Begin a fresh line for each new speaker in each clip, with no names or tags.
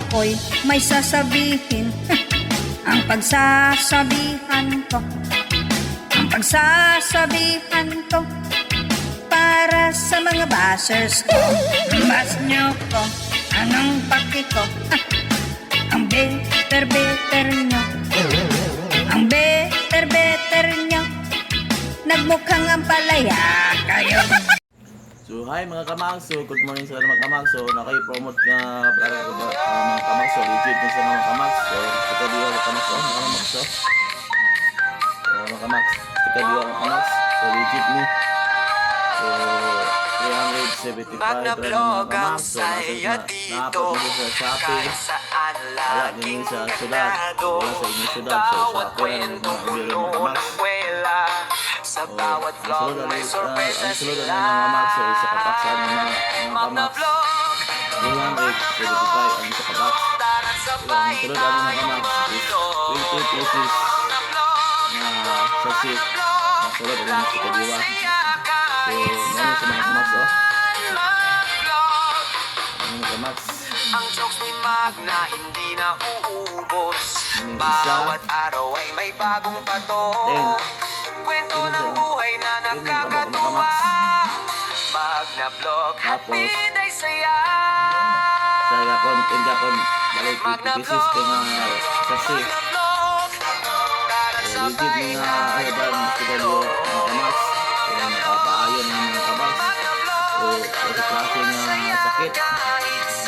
ako'y may sasabihin. Ang pagsasabihan ko, ang pagsasabihan ko, para sa mga bashers ko. Bas nyo ko, anong paki ko? Ang better nyo, ang better nyo, nagmukhang ang palaya kayo.
So hi mga kamangso, good morning sa mga kamangso. Naka-promote nga para mga kamangso, legit din sa mga kamangso. Ito diyo mga kamangso, mga kamangso. Mga kamangso, ito diyo mga kamangso, so legit ni. So 375 mga kamangso, na-upload mo sa Shopee. Wala din sa syudad, wala sa inyong syudad. So Shopee lang yung mga ibiro mga kamangso.
Sa bawat vlog may sorpresa sila.
Mga kamangso, isa kapaksan ng mga kamangso. 375 ang isa kapak. Ang tulad ang mga kamangso is 20 pieces na sasit. Ang tulad ang mga kadiwa. So, meron sa mga kamangso. Mga kamangso.
Ang jokes ni Magna hindi na uubos. Bawat araw ay may bagong pato. Kwento ng buhay na nakakatuwa. Magna Vlog, hatid ay saya.
Sa Japon, balik 50 pieces kay mga sasit. So, legit mga ayaban, kadiwa, mga kamangso. So, nakapaayon ng mga kamangso. So, kasi klase nga sakit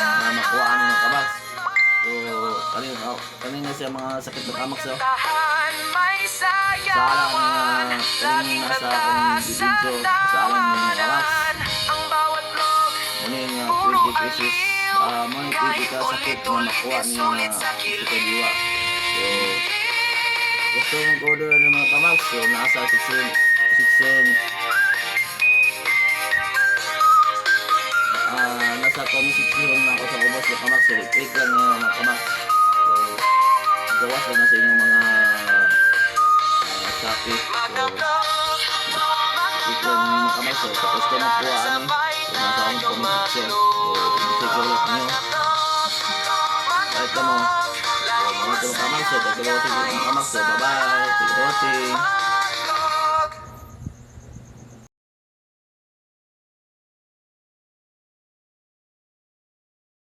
na makuhaan ng kabas. So, kanina siya mga sakit ng kamangso. Saalang kanina nasa akong video, saalang yung mga kabas. Muna yung 20 pieces, mga 20 ka sakit na makuha niya na kadiwa. So, gusto mong order ng mga kamangso, nasa 6 nasa comment section na ako sa ubos ng kamangso. Click lang yung mga kamangso. So, gawas lang na sa inyong mga Shopee. So, click lang yung mga kamangso. Tapos ko makuha so, nasa akong comment section. So, i-check ulit nyo. Kahit ka mo. So, mga tulong kamangso. Thank you for watching mga kamangso. Bye-bye. Thank you for watching.